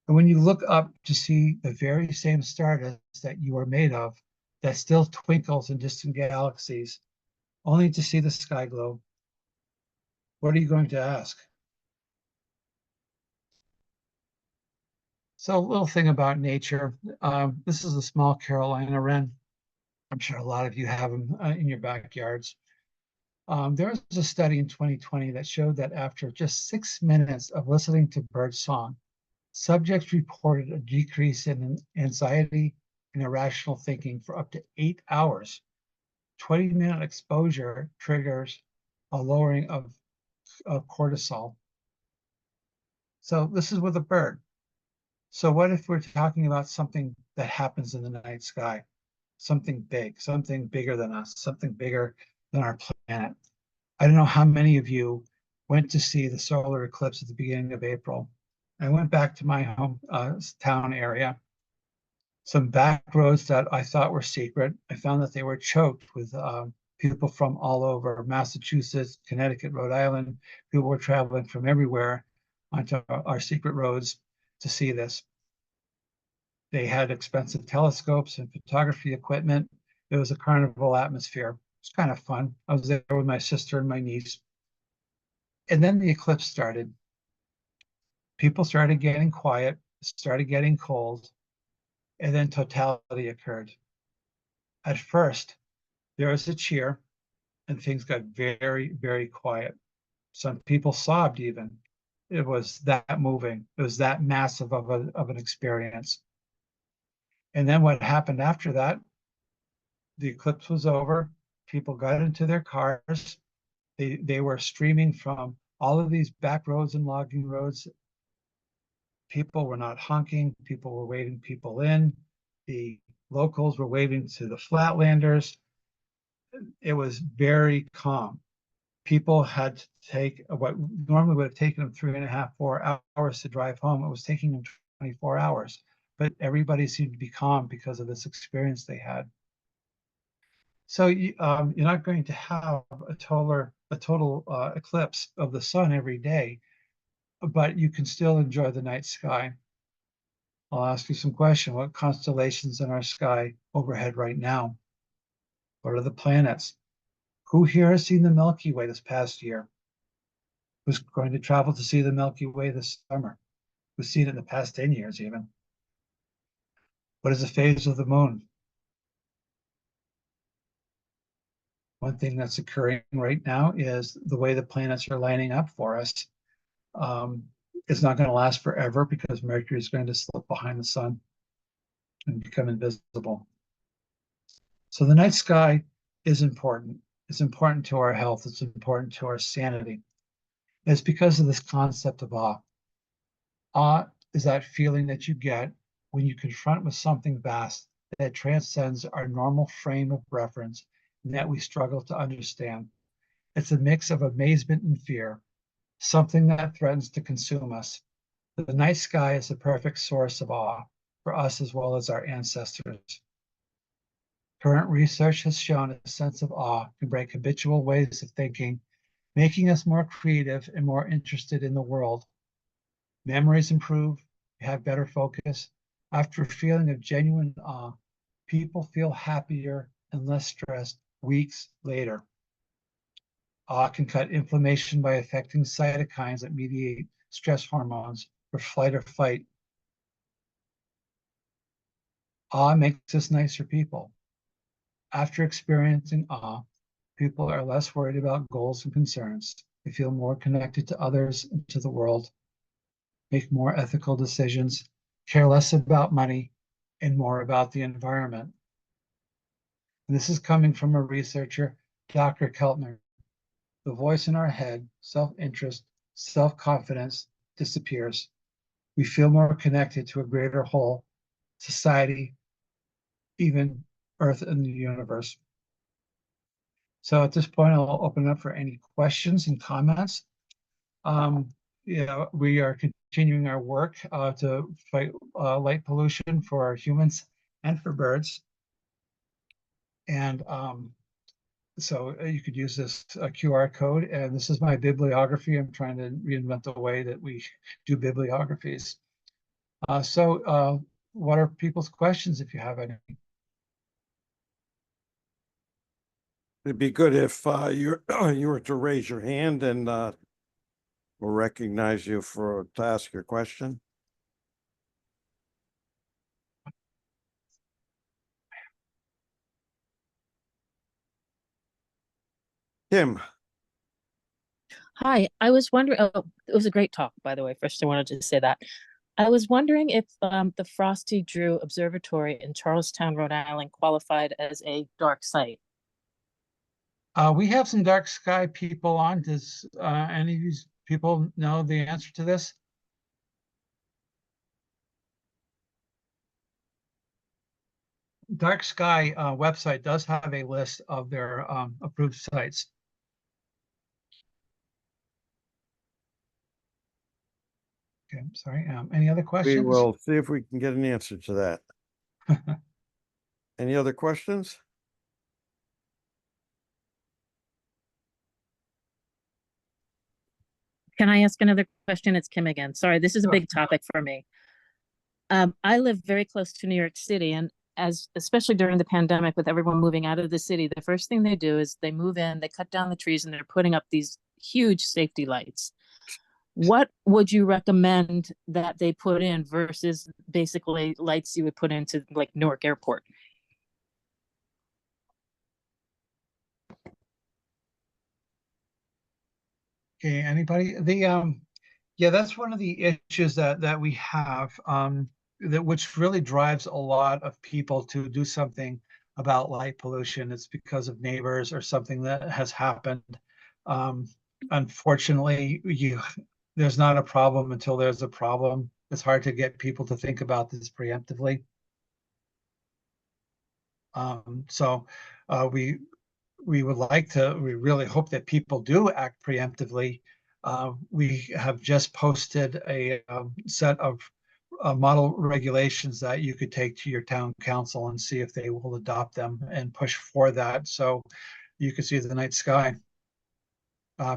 B: And when you look up to see the very same stardust that you are made of, that still twinkles in distant galaxies, only to see the sky glow, what are you going to ask? So a little thing about nature. This is a small Carolina wren. I'm sure a lot of you have them in your backyards. There was a study in 2020 that showed that after just 6 minutes of listening to bird song, subjects reported a decrease in anxiety and irrational thinking for up to 8 hours. 20-minute exposure triggers a lowering of cortisol. So this is with a bird. So what if we're talking about something that happens in the night sky? Something big, something bigger than us, something bigger than our planet. I don't know how many of you went to see the solar eclipse at the beginning of April. I went back to my home town area. Some back roads that I thought were secret, I found that they were choked with people from all over Massachusetts, Connecticut, Rhode Island. People were traveling from everywhere onto our secret roads to see this. They had expensive telescopes and photography equipment. It was a carnival atmosphere. It was kind of fun. I was there with my sister and my niece. And then the eclipse started. People started getting quiet, started getting cold, and then totality occurred. At first, there was a cheer, and things got very, very quiet. Some people sobbed even. It was that moving. It was that massive of an experience. And then what happened after that, the eclipse was over. People got into their cars. They were streaming from all of these back roads and logging roads. People were not honking. People were waving people in. The locals were waving to the flatlanders. It was very calm. People had to take what normally would have taken them 3.5, 4 hours to drive home. It was taking them 24 hours. But everybody seemed to be calm because of this experience they had. So you're not going to have a total eclipse of the sun every day, but you can still enjoy the night sky. I'll ask you some questions. What constellations in our sky overhead right now? What are the planets? Who here has seen the Milky Way this past year? Who's going to travel to see the Milky Way this summer? Who's seen it in the past 10 years even? What is the phase of the moon? One thing that's occurring right now is the way the planets are lining up for us. It's not going to last forever because Mercury is going to slip behind the sun and become invisible. So the night sky is important. It's important to our health. It's important to our sanity. It's because of this concept of awe. Awe is that feeling that you get when you confront with something vast that transcends our normal frame of reference and that we struggle to understand. It's a mix of amazement and fear, something that threatens to consume us. The night sky is a perfect source of awe for us as well as our ancestors. Current research has shown a sense of awe can break habitual ways of thinking, making us more creative and more interested in the world. Memories improve, we have better focus. After a feeling of genuine awe, people feel happier and less stressed weeks later. Awe can cut inflammation by affecting cytokines that mediate stress hormones for flight or fight. Awe makes us nicer people. After experiencing awe, people are less worried about goals and concerns. They feel more connected to others and to the world, make more ethical decisions, care less about money, and more about the environment. And this is coming from a researcher, Dr. Keltner. The voice in our head, self-interest, self-confidence disappears. We feel more connected to a greater whole, society, even Earth and the universe. So at this point, I'll open up for any questions and comments. We are continuing our work to fight light pollution for humans and for birds. And so you could use this QR code, and this is my bibliography. I'm trying to reinvent the way that we do bibliographies. What are people's questions if you have any?
A: It'd be good if you were to raise your hand and we'll recognize you to ask your question. Kim.
C: Hi, I was wondering, oh, it was a great talk, by the way. First, I wanted to say that. I was wondering if the Frosty Drew Observatory in Charlestown, Rhode Island qualified as a dark site.
B: We have some dark sky people on. Does any of these people know the answer to this? Dark Sky website does have a list of their approved sites. Okay, I'm sorry. Any other questions?
A: We will see if we can get an answer to that. Any other questions?
C: Can I ask another question? It's Kim again. Sorry, this is a big topic for me. I live very close to New York City, and especially during the pandemic with everyone moving out of the city, the first thing they do is they move in, they cut down the trees, and they're putting up these huge safety lights. What would you recommend that they put in versus basically lights you would put into like Newark Airport?
B: Okay, anybody? Yeah, that's one of the issues that we have, that which really drives a lot of people to do something about light pollution. It's because of neighbors or something that has happened. Unfortunately, there's not a problem until there's a problem. It's hard to get people to think about this preemptively. We would like to, we really hope that people do act preemptively. We have just posted a set of model regulations that you could take to your town council and see if they will adopt them and push for that so you can see the night sky.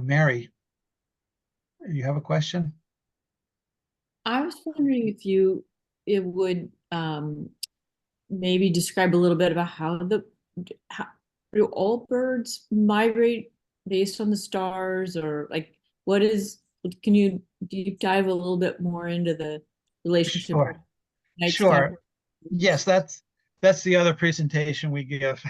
B: Mary, you have a question?
D: I was wondering if it would maybe describe a little bit about how do all birds migrate based on the stars, or like can you deep dive a little bit more into the relationship?
B: Sure. Yes, that's the other presentation we give.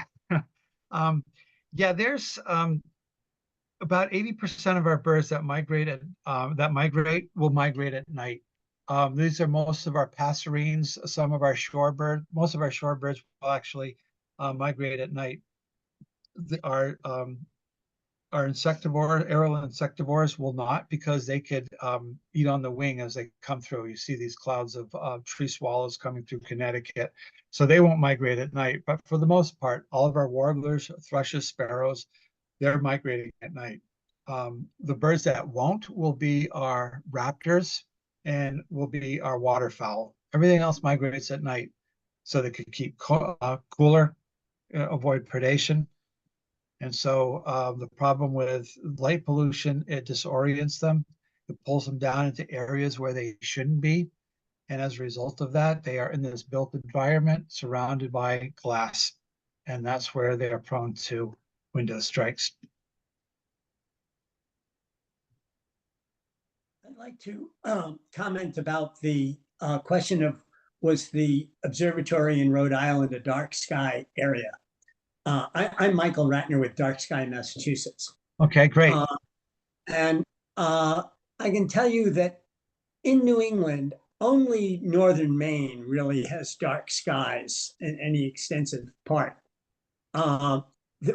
B: Yeah, there's about 80% of our birds that migrate will migrate at night. These are most of our passerines, most of our shorebirds will actually migrate at night. are insectivores, aerial insectivores will not, because they could eat on the wing as they come through. You see these clouds of tree swallows coming through Connecticut. So they won't migrate at night. But for the most part, all of our warblers, thrushes, sparrows, they're migrating at night. The birds that won't will be our raptors and will be our waterfowl. Everything else migrates at night so they can keep cooler, avoid predation. And so the problem with light pollution, it disorients them. It pulls them down into areas where they shouldn't be. And as a result of that, they are in this built environment surrounded by glass. And that's where they are prone to window strikes.
E: I'd like to comment about the question of, was the observatory in Rhode Island a dark sky area? I'm Michael Ratner with Dark Sky, Massachusetts.
B: Okay, great.
E: And I can tell you that in New England, only northern Maine really has dark skies in any extensive part.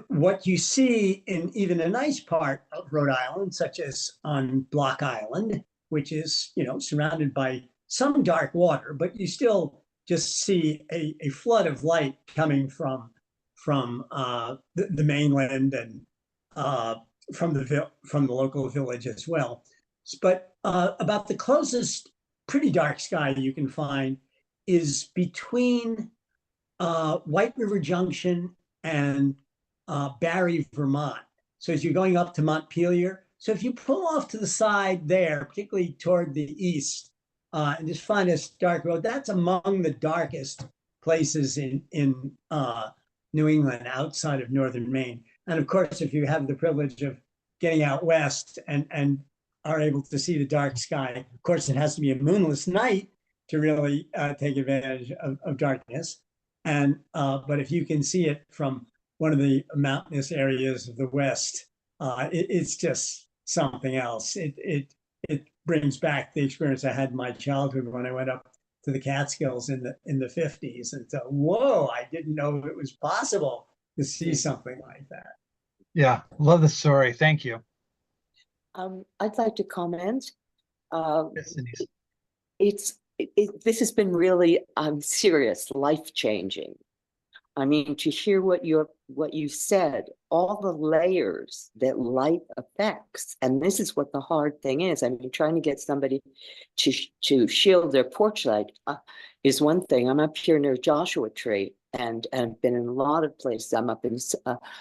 E: What you see in even a nice part of Rhode Island, such as on Block Island, which is, surrounded by some dark water, but you still just see a flood of light coming from the mainland and from the local village as well. But about the closest pretty dark sky you can find is between White River Junction and Barry, Vermont. So as you're going up to Montpelier, so if you pull off to the side there, particularly toward the east, and just find a dark road, that's among the darkest places in New England outside of northern Maine. And of course, if you have the privilege of getting out west and are able to see the dark sky, of course, it has to be a moonless night to really take advantage of darkness. And but if you can see it from one of the mountainous areas of the west, it's just something else. It brings back the experience I had in my childhood when I went up to the Catskills in the 50s and thought, whoa, I didn't know it was possible to see something like that.
B: Yeah, love the story. Thank you.
F: I'd like to comment.
B: Yes,
F: Denise. This has been really serious, life-changing. I mean, to hear what you said, all the layers that light affects, and this is what the hard thing is. I mean, trying to get somebody to shield their porch light is one thing. I'm up here near Joshua Tree, and I've been in a lot of places. I'm up in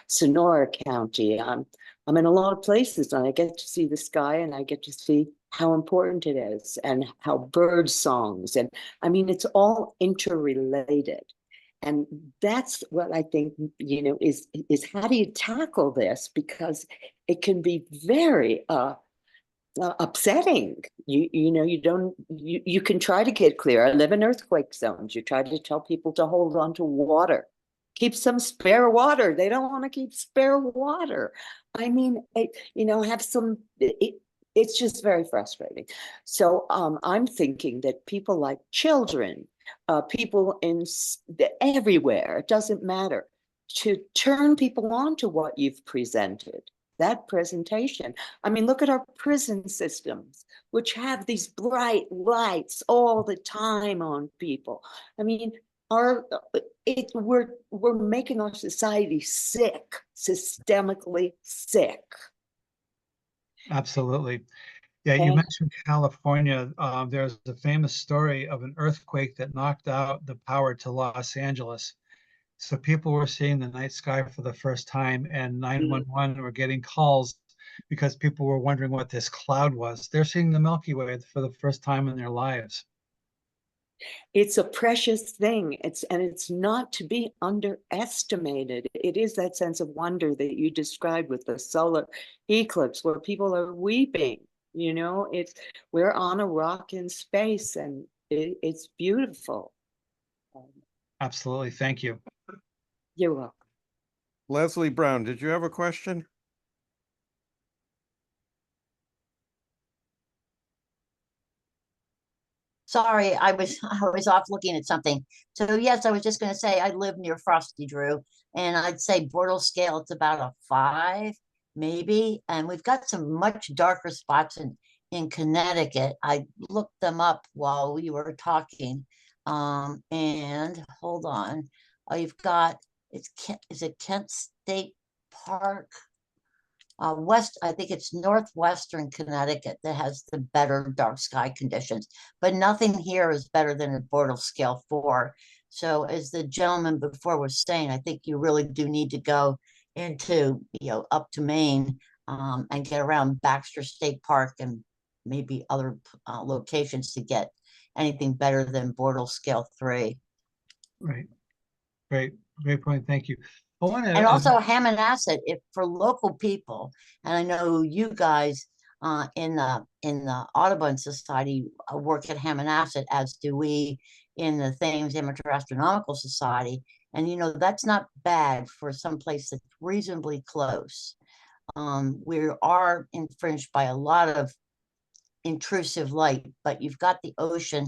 F: Sonora County. I'm in a lot of places, and I get to see the sky, and I get to see how important it is, and how bird songs, and I mean, it's all interrelated. And that's what I think, is how do you tackle this? Because it can be very upsetting. You can try to get clear. I live in earthquake zones. You try to tell people to hold on to water, keep some spare water. They don't want to keep spare water. I mean, have some. It's just very frustrating. So I'm thinking that people like children, people everywhere, it doesn't matter, to turn people on to what you've presented, that presentation. I mean, look at our prison systems, which have these bright lights all the time on people. I mean, we're making our society sick, systemically sick.
B: Absolutely. Yeah, you mentioned California. There's a famous story of an earthquake that knocked out the power to Los Angeles. So people were seeing the night sky for the first time, and 911 were getting calls because people were wondering what this cloud was. They're seeing the Milky Way for the first time in their lives.
F: It's a precious thing. It's not to be underestimated. It is that sense of wonder that you described with the solar eclipse, where people are weeping. We're on a rock in space, and it's beautiful.
B: Absolutely. Thank you.
F: You're welcome.
A: Leslie Brown, did you have a question?
G: Sorry, I was off looking at something. So yes, I was just going to say I live near Frosty Drew, and I'd say Bortle scale it's about a 5. maybe. And we've got some much darker spots in Connecticut. I looked them up while we were talking. And hold on. You've got, is it Kent State Park? I think it's northwestern Connecticut that has the better dark sky conditions, but nothing here is better than a Bortle scale 4. So as the gentleman before was saying, I think you really do need to go into, up to Maine, and get around Baxter State Park and maybe other locations to get anything better than Bortle scale 3.
B: Right. Great point. Thank you. I want to,
G: And also Hammonasset, if for local people, and I know you guys in the Audubon Society work at Hammonasset, as do we in the Thames Amateur Astronomical Society, and that's not bad for some place that's reasonably close. We are infringed by a lot of intrusive light, but you've got the ocean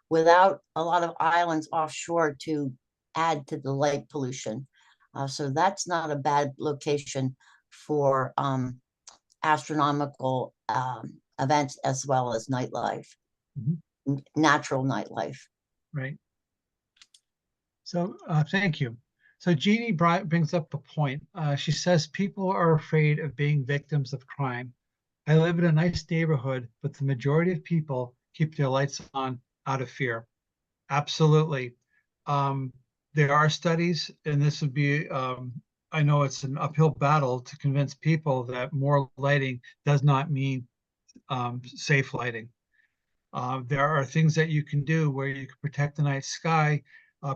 G: without a lot of islands offshore to add to the light pollution. So that's not a bad location for astronomical events as well as nightlife, natural nightlife.
B: Right. So thank you. So Jeannie brings up a point. She says people are afraid of being victims of crime. I live in a nice neighborhood, but the majority of people keep their lights on out of fear. Absolutely. There are studies, and this would be, I know it's an uphill battle to convince people that more lighting does not mean safe lighting. There are things that you can do where you can protect the night sky,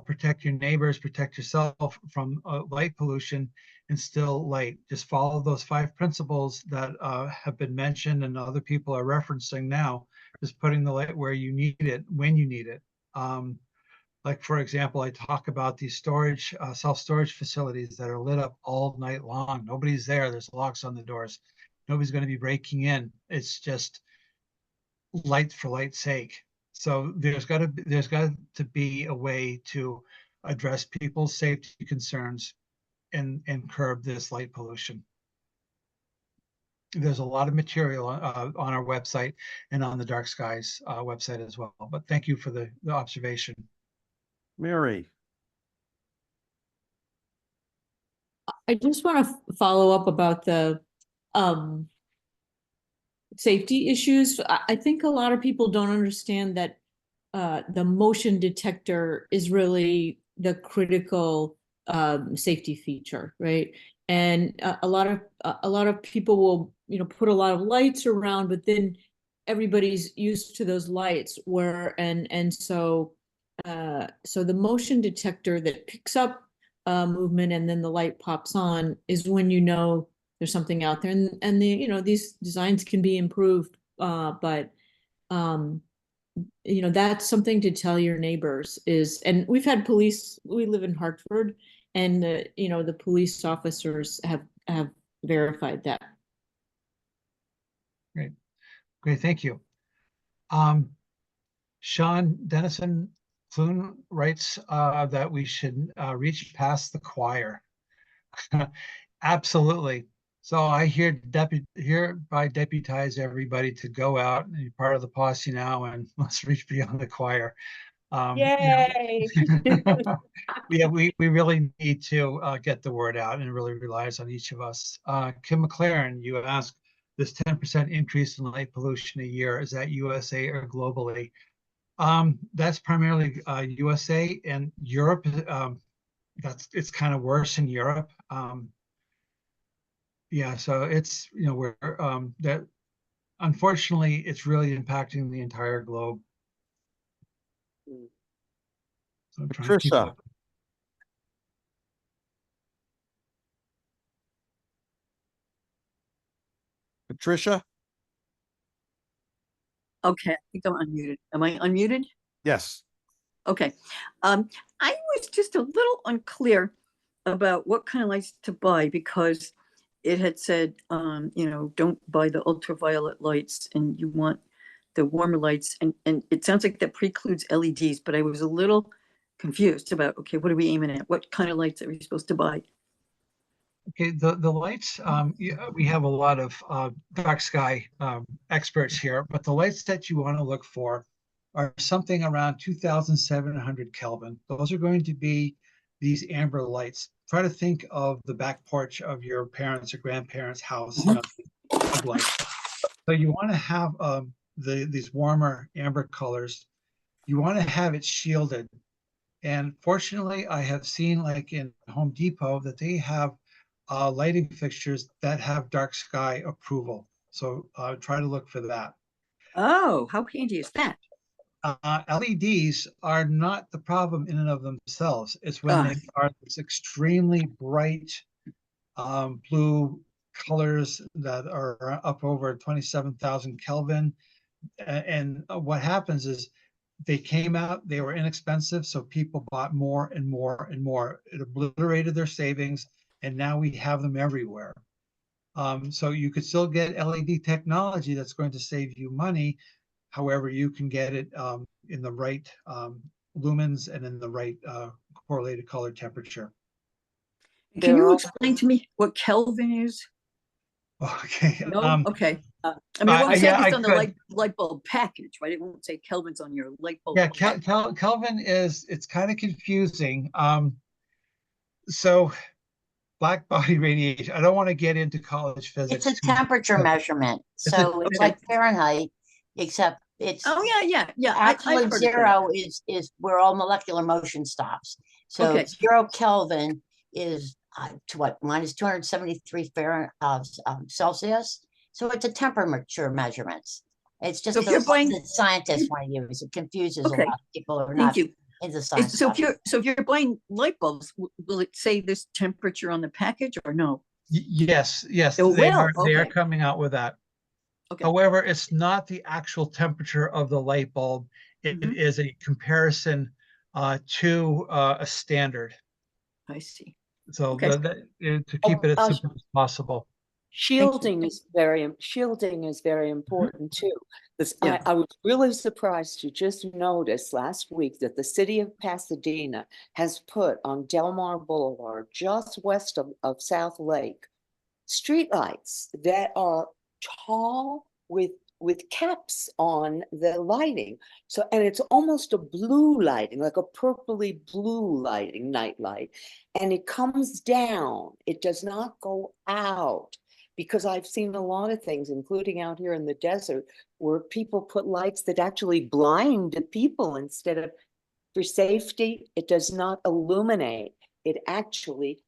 B: protect your neighbors, protect yourself from light pollution, and still light. Just follow those 5 principles that have been mentioned and other people are referencing now. Just putting the light where you need it, when you need it. Like, for example, I talk about these storage, self-storage facilities that are lit up all night long. Nobody's there. There's locks on the doors. Nobody's going to be breaking in. It's just light for light's sake. So there's got to be a way to address people's safety concerns and curb this light pollution. There's a lot of material on our website and on the Dark Skies website as well. But thank you for the observation.
A: Mary.
D: I just want to follow up about the safety issues. I think a lot of people don't understand that the motion detector is really the critical safety feature, right? And a lot of people will put a lot of lights around, but then everybody's used to those lights so the motion detector that picks up movement and then the light pops on is when there's something out there, and these designs can be improved, but that's something to tell your neighbors and we've had police. We live in Hartford, and the police officers have verified that.
B: Great, thank you. Sean Dennison Clune writes that we should reach past the choir. Absolutely. So I hereby deputize everybody to go out and be part of the posse now, and let's reach beyond the choir.
D: Yay!
B: Yeah, we really need to get the word out, and it really relies on each of us. Kim McLaren, you asked, this 10% increase in light pollution a year, is that USA or globally? That's primarily USA, and Europe. It's kind of worse in Europe. Yeah, so it's we're that unfortunately it's really impacting the entire globe. So I'm trying to keep
A: Patricia.
B: up.
A: Patricia?
H: Okay, I think I'm unmuted. Am I unmuted?
A: Yes.
H: Okay. I was just a little unclear about what kind of lights to buy, because it had said, don't buy the ultraviolet lights and you want the warmer lights. And it sounds like that precludes LEDs, but I was a little confused about, okay, what are we aiming at? What kind of lights are we supposed to buy?
B: Okay, the lights, we have a lot of dark sky experts here, but the lights that you want to look for are something around 2,700 Kelvin. Those are going to be these amber lights. Try to think of the back porch of your parents' or grandparents' house, fog lights. So you want to have these warmer amber colors. You want to have it shielded. And fortunately, I have seen, like in Home Depot, that they have lighting fixtures that have dark sky approval. So try to look for that.
H: Oh, how handy is that?
B: LEDs are not the problem in and of themselves. It's when they are this extremely bright blue colors that are up over 27,000 Kelvin. And what happens is they came out, they were inexpensive, so people bought more and more and more. It obliterated their savings, and now we have them everywhere. So you could still get LED technology that's going to save you money. However, you can get it in the right lumens and in the right correlated color temperature.
H: Can you explain to me what Kelvin is?
B: Okay.
H: No? Okay. I mean, it won't say this on the light bulb package, right? It won't say Kelvin's on your light bulb.
B: Yeah, Kelvin it's kind of confusing. So black body radiation, I don't want to get into college physics.
G: It's a temperature measurement. So it's like Fahrenheit, except it's actually zero is where all molecular motion stops. So 0 Kelvin is to what, minus 273 Fahrenheit Celsius. So it's a temperature measurements. It's just that scientists want to use. It confuses a lot of people who are not into science.
H: So if you're buying light bulbs, will it say this temperature on the package or no?
B: Yes, they are coming out with that. Okay. However, it's not the actual temperature of the light bulb. It is a comparison to a standard.
H: I see.
B: So to keep it as simple as possible.
F: Shielding is very important too. I was really surprised to just notice last week that the city of Pasadena has put on Del Mar Boulevard, just west of South Lake, streetlights that are tall with caps on the lighting. So, and it's almost a blue lighting, like a purpley blue lighting, night light. And it comes down. It does not go out. Because I've seen a lot of things, including out here in the desert, where people put lights that actually blind people instead of, for safety, it does not illuminate. It actually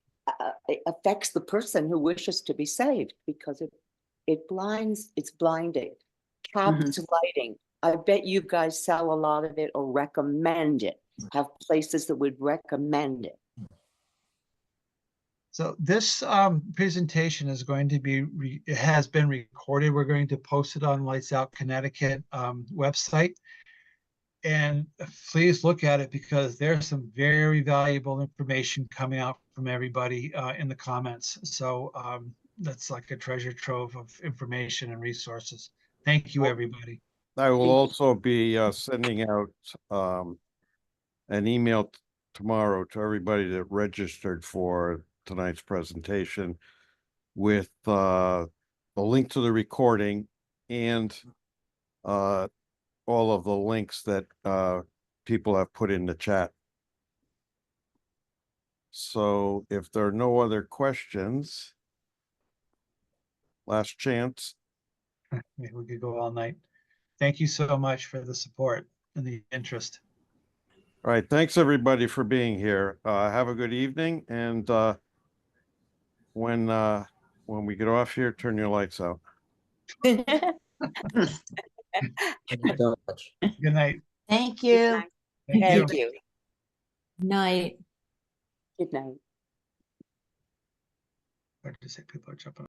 F: affects the person who wishes to be saved because it blinds, it's blinding. Capped lighting. I bet you guys sell a lot of it or recommend it. Have places that would recommend it.
B: So this presentation is going to be, it has been recorded. We're going to post it on Lights Out Connecticut website. And please look at it because there's some very valuable information coming out from everybody in the comments. So that's like a treasure trove of information and resources. Thank you, everybody.
A: I will also be sending out an email tomorrow to everybody that registered for tonight's presentation with a link to the recording and all of the links that people have put in the chat. So if there are no other questions, last chance.
B: Maybe we could go all night. Thank you so much for the support and the interest.
A: All right. Thanks everybody for being here. Have a good evening. And when we get off here, turn your lights out.
F: Thank
I: you so much.
B: Good night.
G: Thank you.
F: Thank you.
D: Night.
F: Good night.
B: Hard to say, people are jumping.